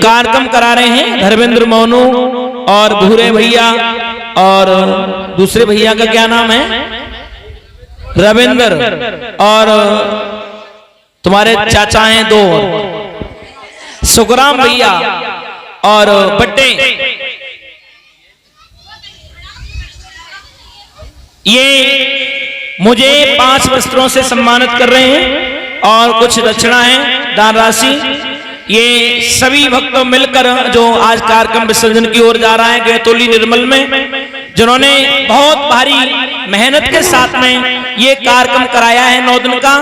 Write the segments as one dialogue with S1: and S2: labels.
S1: कार्यक्रम करा रहे हैं धर्मेंद्र मोनू और भूरे भैया और दूसरे भैया का क्या नाम है, रविंद्र, और तुम्हारे चाचा हैं दो, सुखराम भैया और बट्टे। ये मुझे 5 वस्त्रों से सम्मानित कर रहे हैं और कुछ दक्षिणा है, दान राशि। ये सभी भक्त मिलकर जो आज कार्यक्रम विसर्जन की ओर जा रहा है गैतोली निर्मल में, जिन्होंने बहुत भारी मेहनत के साथ में ये कार्यक्रम कराया है 9 दिन का।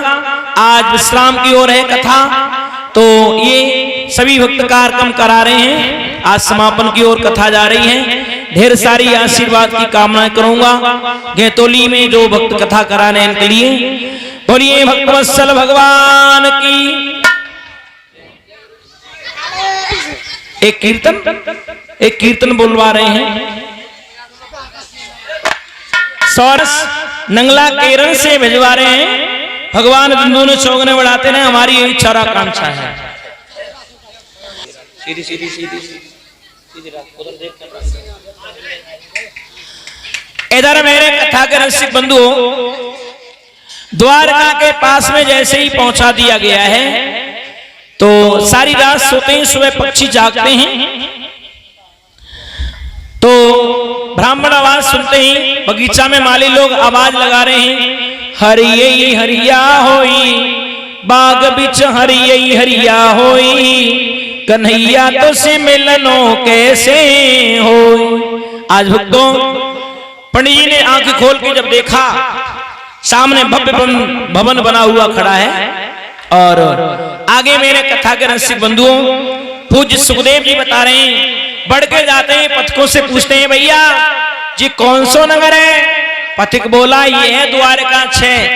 S1: आज विश्राम की ओर है कथा, तो ये सभी भक्त कार्यक्रम करा रहे हैं। आज समापन की ओर कथा जा रही है। ढेर सारी आशीर्वाद की कामना करूंगा गैतोली में जो भक्त कथा कराने इनके लिए। बोलिए भक्तवत्सल भगवान की। एक कीर्तन बोलवा रहे हैं, सौरस नंगला केरल से भिजवा रहे हैं। भगवान दोनों चौगने बढ़ाते हैं, हमारी यही इच्छा और आकांक्षा है। सीधी सीधी सीधी सीधी उधर देख कर। इधर मेरे कथा के रसिक बंधुओं, द्वारका के पास में जैसे ही पहुंचा दिया गया है तो सारी रात सोते ही सुबह पक्षी जागते हैं। तो ब्राह्मण आवाज सुनते ही बगीचा में माली लोग आवाज लगा रहे हैं, हरिये हरिया होई बाग बिच, हरिये हरिया होई कन्हैया तो से मिलनो कैसे हो। आज भक्तों, पंडित जी ने आंख खोल के जब देखा, सामने भव्य भवन बना हुआ खड़ा है और आगे मेरे कथा के रसिक बंधुओं पूज्य सुखदेव जी बता रहे हैं। बढ़ के जाते हैं, पथिकों से पूछते हैं, भैया जी कौन सो नगर है? पथिक बोला ये है द्वारका 6।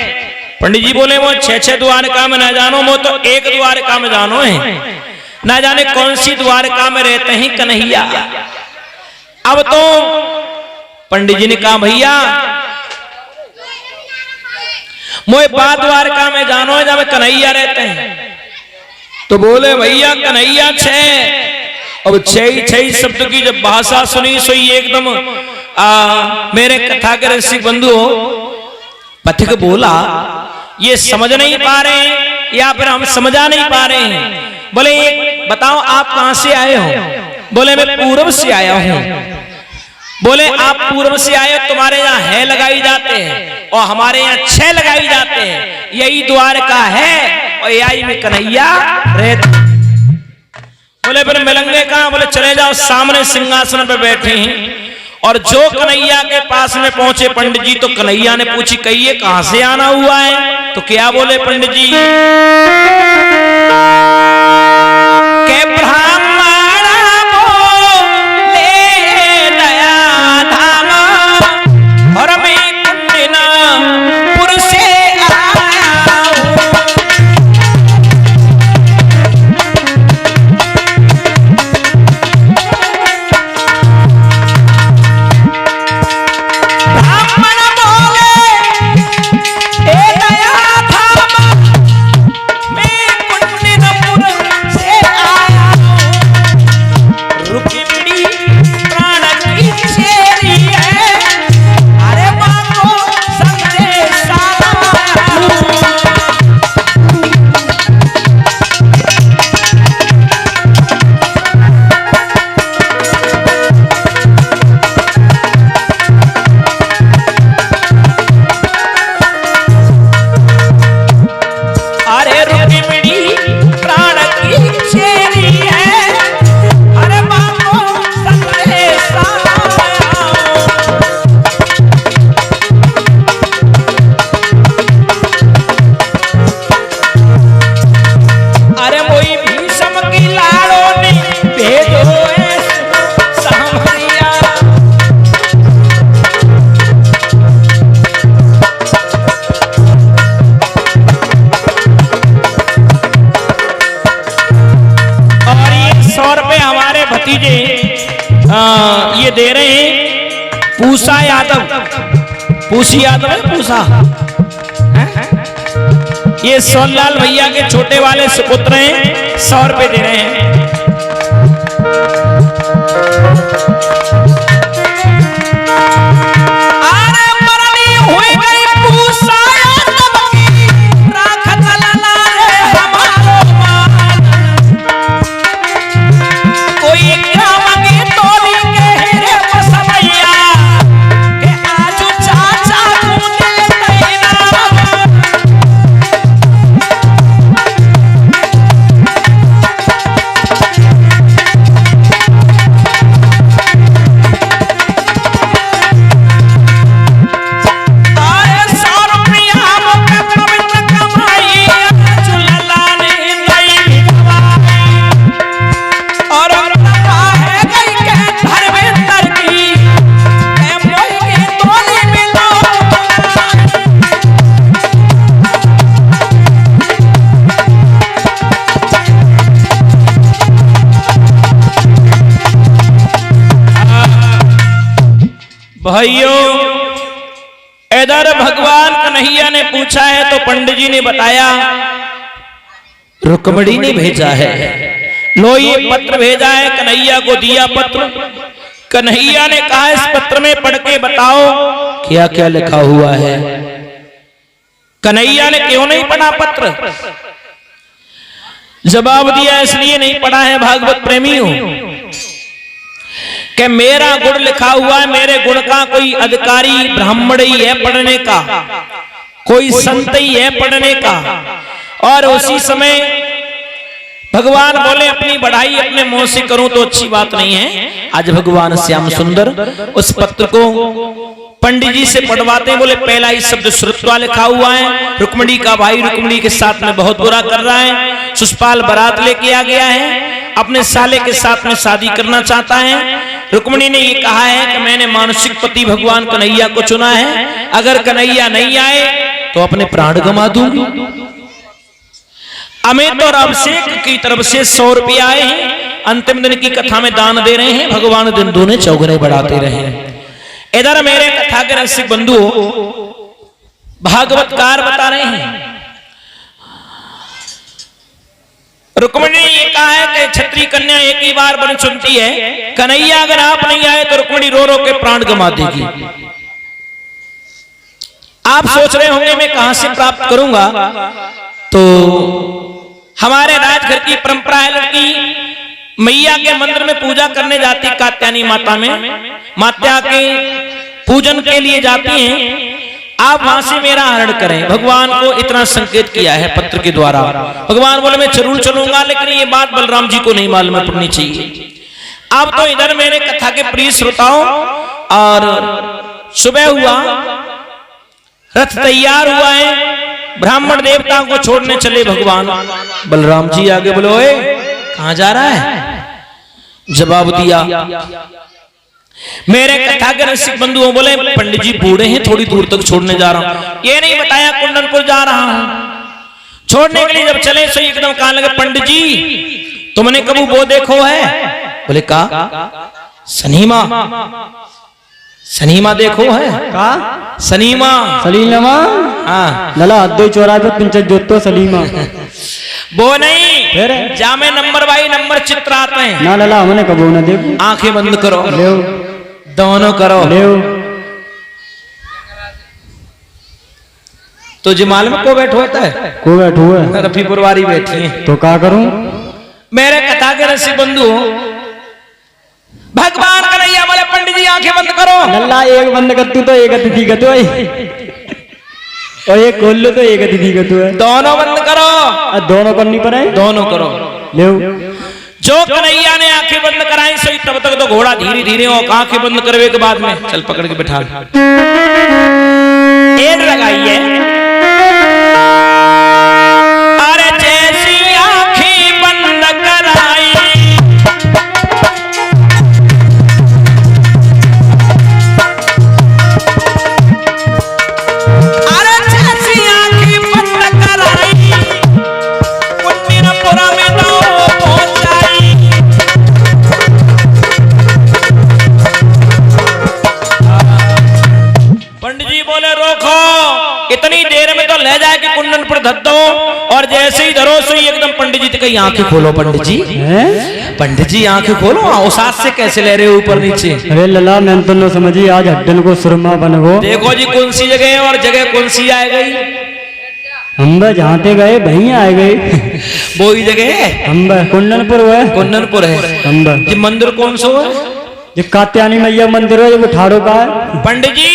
S1: पंडित जी बोले वो 6 द्वारका में न जानो, वो तो एक द्वारका में जानो है, ना जाने कौन सी द्वारका में रहते हैं कन्हैया। अब तो पंडित जी ने कहा भैया मोए बात द्वारका में जानो है जहां कन्हैया रहते हैं। तो बोले भैया कन्हैया 6। अब 6 शब्द की जब भाषा सुनी सोई एकदम मेरे कथा के रसिक बंधुओं, पथिक बोला ये समझ नहीं पा रहे हैं या फिर हम समझा नहीं पा रहे हैं। बोले एक बताओ आप कहां से आए हो? बोले मैं पूर्व से आया हूं। बोले आप पूर्व से आए, तुम्हारे यहाँ है लगाई जाते हैं और हमारे यहाँ 6 लगाई जाते हैं, यही द्वारका है और यही में कन्हैया रहते। बोले फिर मिलेंगे कहां? बोले चले जाओ, सामने सिंहासन पे बैठे हैं। और जो कन्हैया के पास में पहुंचे पंडित जी, तो कन्हैया ने पूछी कहिए कहां से आना हुआ है? तो क्या बोले पंडित जी के ब्राह्मण बोले दया धाम और मैं कुंडनपुर से आया हूं। ब्राह्मण बोले ए दया धाम मैं कुंडनपुर से आया हूं। रुकी बिड़ी प्राण की चेरी है, अरे बाबू संदेश आया हूं। अरे रुकी बिड़ी प्राण की चेरी है, अरे बाबू संदेश आया हूं। अरे मोई भीषम की लाड़ों ने भेजो सामरिया। और ये 100 रुपए हमारे भतीजे ये दे रहे हैं, पूसा यादव, पूसी यादव है पूसा है? ये सोनलाल भैया के छोटे वाले सुपुत्र हैं, 100 रुपए दे रहे हैं। भाइयों, इधर भगवान कन्हैया ने पूछा है तो पंडित जी ने बताया रुक्मणी ने भेजा है। लो ये पत्र भेजा है, कन्हैया को दिया पत्र। कन्हैया ने कहा इस पत्र में पढ़ के बताओ क्या क्या लिखा हुआ है। कन्हैया ने क्यों नहीं पढ़ा पत्र? जवाब दिया इसलिए नहीं पढ़ा है भागवत प्रेमियों कि मेरा गुण लिखा हुआ है, मेरे गुण का कोई अधिकारी ब्राह्मण ही है पढ़ने का, कोई संत ही है पढ़ने का। और उसी समय भगवान बोले अपनी बढ़ाई अपने मुंह से करूं तो अच्छी बात नहीं है। आज भगवान श्याम सुंदर उस पत्र को पंडित जी से पढ़वाते हैं। बोले पहला ही शब्द श्रुत्वा लिखा हुआ है, रुक्मणी का भाई रुक्मणी के साथ में बहुत बुरा कर रहा है। सुषपाल बारात लेके आ गया है, अपने साले के साथ में शादी करना चाहता है। रुक्मणी ने ये कहा है कि मैंने मानसिक पति भगवान कन्हैया को चुना है, अगर कन्हैया नहीं आए तो अपने प्राण गंवा दूंगी। अमित और अभिषेक की तरफ से 100 रुपये आए हैं, अंतिम दिन की कथा में दान दे रहे हैं। भगवान दिन दूने चौगुने बढ़ाते रहे। इधर मेरे कथा के रसिक बंधु भागवतकार बता रहे हैं, रुक्मणी ने ये कहा है कि क्षत्रिय कन्या एक ही बार वन चुनती है, कन्हैया अगर आप नहीं आए तो रुक्मणी रो रो के प्राण गंवा देगी। आप सोच रहे होंगे मैं कहां से प्राप्त करूंगा, तो हमारे राजघर की परंपरा है, लड़की मैया के मंदिर में पूजा करने जाती, कात्यायनी माता में माता के पूजन के लिए जाती हैं। आप वहां से मेरा हरण करें। भगवान को इतना संकेत किया है पत्र के द्वारा। भगवान बोले मैं जरूर चलूंगा, लेकिन ये बात बलराम जी को नहीं मालूम पड़नी चाहिए। अब तो इधर मेरे कथा के प्रिय श्रोताओं, और सुबह हुआ, रथ तैयार हुआ है, ब्राह्मण देवताओं को छोड़ने चले भगवान। बलराम जी आगे बोले ओए कहां जा रहा है? जवाब दिया मेरे कथा के रसिक बंधुओं बोले पंडित जी बूढ़े हैं, थोड़ी दूर तक छोड़ने जा रहा हूं। ये नहीं बताया कुंदनपुर जा रहा हूं। छोड़ने के लिए जब चले सो एकदम कहने लगे पंडित जी तुमने कभी वो देखो है? बोले का सनीमा, सनीमा देखो है का? सनीमा सलीमा, हाँ
S2: लला अद्दो चौराहे पे पिंचक जोतो सलीमा
S1: वो नहीं, जामे नंबर बाई नंबर चित्र आते हैं
S2: ना लला हमने कबो ना देखो।
S1: आंखें बंद करो,
S2: ले
S1: दोनों करो,
S2: ले
S1: तो जमाल में को बैठो होता है?
S2: को बैठो है?
S1: रफीपुर वारी बैठी है।
S2: तो क्या करूं?
S1: मेरे कथा के रसिक बंधु भगवान कन्हैया बोले पंडित जी आंखें बंद करो।
S2: लल्ला एक बंद कर तू तो एक अतिथि का तो और एक खोल लो तो एक अतिथि का तो है।
S1: दोनों बंद करो।
S2: दोनों करनी पड़े?
S1: दोनों करो।
S2: ले
S1: जो कन्हैया ने आंखें बंद कराई सही, तब तक तो घोड़ा धीरे धीरे आंखें बंद करवे के बाद में चल पकड़ के बैठा एड लगाई है। अरे जैसी आंखें बंद कराई, अरे जैसी आंखें बंद कराई, कुंदनपुरा में तो पहुंचाई। पंडित जी बोले रोको, इतनी देर में तो ले जाए कि कुंदनपुर धर दो। और जैसे ही धरो सो एकदम पंडित जी कहीं आंखें खोलो। पंडित जी, पंडित जी आंखें खोलो। औसात से कैसे ले रहे हो ऊपर नीचे?
S2: अरे लला मैं तो न समझी, आज हड्डन को सुरमा बनगो।
S1: देखो जी कौन सी जगह है और जगह कौन सी आ गई।
S2: हम जहाँ पे गए वहीं आए गए।
S1: वो ही जगह है,
S2: हम कुंदनपुर है।
S1: कुंदनपुर है।
S2: हम
S1: ये मंदिर कौन सा है?
S2: ये कात्यायनी मैया मंदिर है, ये ठाड़ो का है।
S1: पंडित जी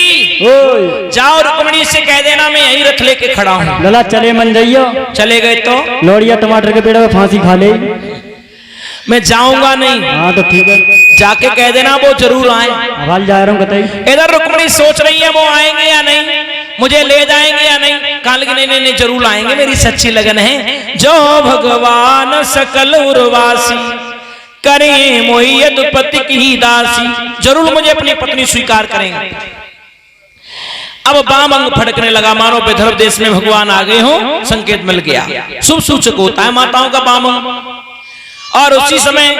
S1: जाओ रुक्मणी से कह देना मैं यही रथ लेके खड़ा हूँ।
S2: लला चले मन जाइयो।
S1: चले गए तो
S2: लौड़िया टमाटर के पेड़ में फांसी खा ले।
S1: मैं जाऊंगा नहीं।
S2: हाँ तो ठीक है,
S1: जाके कह देना वो जरूर आए।
S2: आवाज जा रहा हूँ बताइए।
S1: इधर रुक्मणी सोच रही है वो आएंगे या नहीं, मुझे ले जाएंगे या नहीं। काल की नहीं, नहीं जरूर आएंगे, मेरी सच्ची लगन है। जो भगवान सकल उर्वासी करे मोहि यदुपति की दासी, जरूर मुझे अपनी पत्नी स्वीकार करेंगे। अब बाम अंग फड़कने लगा, मानो विदर्भ देश में भगवान आ गए हो, संकेत मिल गया। शुभ सूचक होता है माताओं का बाम अंग। और उसी समय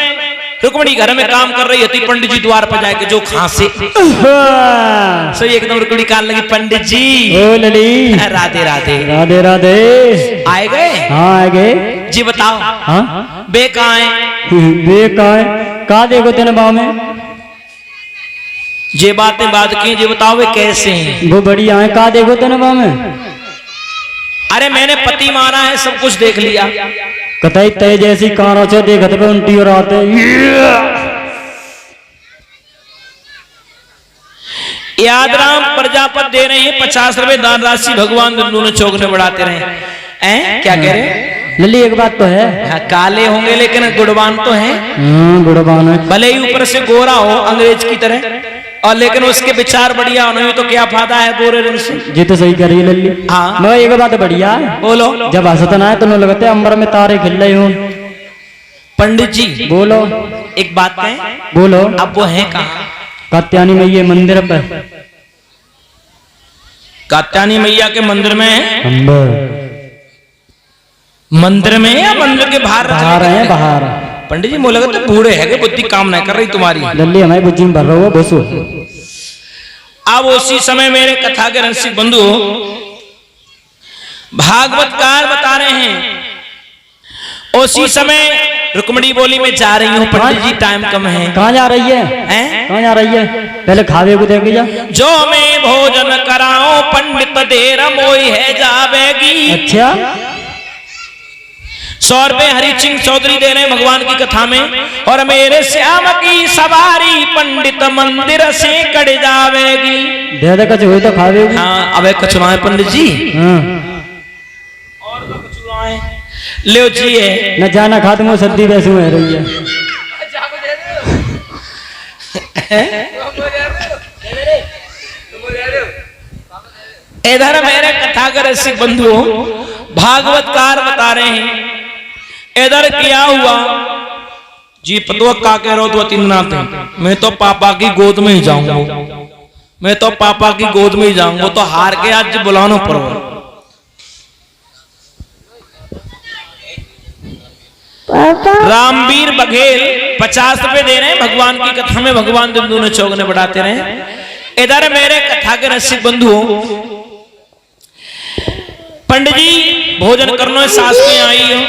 S1: रुक्मणी घर में काम कर रही थी, पंडित जी द्वार पर जाके जो खांसे सो एकदम रुक्मणी कान लगी, पंडित जी
S2: ओ लली
S1: राधे राधे।
S2: राधे राधे।
S1: आए गए?
S2: हाँ आ गए
S1: जी बताओ।
S2: हाँ
S1: बे कहाँ है?
S2: बे का देखो तेने बाव में
S1: ये बातें बात की, जी बताओ वे कैसे हैं?
S2: वो बढ़िया है, का देखो तेने बाव में?
S1: अरे मैंने पति मारा है, सब कुछ देख लिया।
S2: कतई तय जैसी कारों से देखत पे उल्टी और आते
S1: यादराम प्रजापत दे रहे हैं 50 रुपए दान राशि, भगवान दोनों चौक में बढ़ाते रहे हैं। क्या कह रहे?
S2: लल्ली एक बात तो है,
S1: हाँ, काले होंगे लेकिन गुणवान तो हैं।
S2: गुणवान है,
S1: भले ही ऊपर से गोरा हो अंग्रेज की तरह, और लेकिन उसके विचार बढ़िया होने तो क्या फायदा है गोरे रंग से।
S2: जी तो सही करी लल्ली।
S1: हाँ
S2: मैं एक बात बढ़िया
S1: बोलो।
S2: जब हंसतना है तो न लगते अंबर में तारे खिल रहे हो।
S1: पंडित जी
S2: बोलो।
S1: एक बात कहें?
S2: बोलो।
S1: अब वो है कहाँ?
S2: कात्यायनी मैया मंदिर पर।
S1: कात्यायनी मैया के मंदिर में है? मंदिर में या मंदिर के बाहर?
S2: बाहर है, बाहर।
S1: पंडित जी मोला तो बूढ़े है कि बुद्धि काम नहीं कर रही तुम्हारी।
S2: लल्ली हमारी बुद्धि में भर रहा हो बसो।
S1: अब उसी समय मेरे कथा के रसिक बंधु भागवतकार बता रहे हैं, उसी समय रुक्मणी बोली में जा रही हूँ पंडित जी, टाइम कम है।
S2: कहाँ जा रही है? कहाँ जा रही है? पहले खावे को देख जा।
S1: जो मैं भोजन कराओ पंडित देर मोई है जावेगी।
S2: अच्छा
S1: 100 रुपए हरि सिंह चौधरी दे रहे हैं भगवान की कथा में, और मेरे श्याम की सवारी पंडित मंदिर से कट जावेगी।
S2: दे दे कुछ हुई तो खावे।
S1: हाँ अब कचुआ है पंडित जी। और तो कचुआ है ले जी है
S2: न जाना खाते में सर्दी वैसे में रही है।
S1: इधर मेरे कथा के रसिक बंधु भागवतकार बता रहे हैं, इधर क्या हुआ जी? पतवा का कह रहा हो तो तीन नाते, मैं तो पापा की गोद में ही जाऊंगा, मैं तो पापा की गोद में ही जाऊंगा। तो हार के आज बुलानो पड़ो। रामवीर बघेल 50 रुपए दे रहे हैं भगवान की कथा में, भगवान दोनों चौगने बढ़ाते रहे। इधर मेरे कथा के रसिक बंधु पंडित जी भोजन करने सास में आई हो।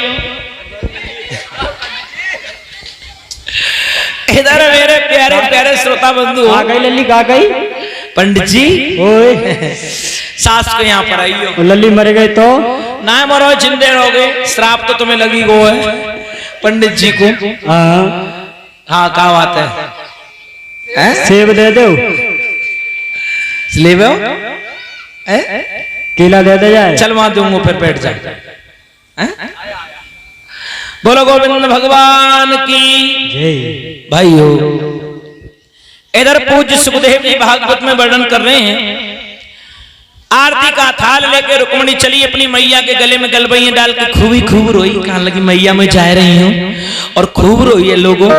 S1: इधर मेरे प्यारे प्यारे श्रोता बंधु
S2: आ गई लल्ली, का गई
S1: पंडित जी?
S2: ओए
S1: सास को यहाँ पर आई हो।
S2: लल्ली मर गई तो
S1: ना मरो, जिंदे रहोगे, श्राप तो तुम्हें लगी गो है पंडित जी को। हाँ क्या बात है?
S2: सेब दे दो,
S1: ले
S2: केला दे दे जाए।
S1: चल वहां दूंगा फिर बैठ जाए। बोलो गोविंद भगवान की
S2: जय।
S1: भाइयों इधर पूज्य सुखदेव जी भागवत में वर्णन कर रहे हैं, आरती का थाल लेके रुक्मणी चली अपनी मैया के गले में गलबैया डाल के खूब ही खूब रोई। कहने लगी मैया मैं जा रही हूँ, और खूब रोई है लोगों।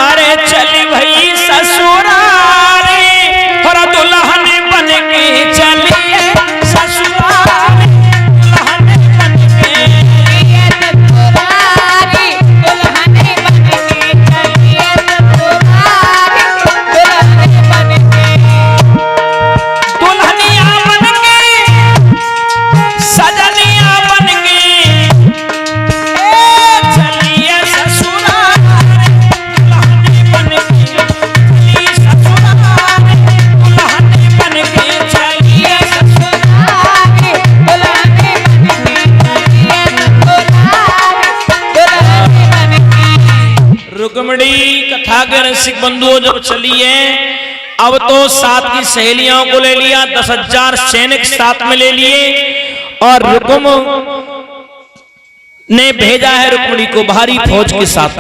S1: अरे चली भई ससुरारी और दुल्हन बन के चली ससुरारी, दुल्हन बन के दुल्हनिया बन के सजनिया बन के चलिए ससुरारी, दुल्हन बन के चलिए ससुरारी, दुल्हन बन के चलिए ससुरारी, दुल्हन रुक्मणी कथा के रसिक बंधुओं जब चली है, अब तो साथ की सहेलियों को ले लिया, 10,000 सैनिक साथ में ले लिए, और रुक्म ने भेजा है रुक्मणी को भारी फौज के साथ।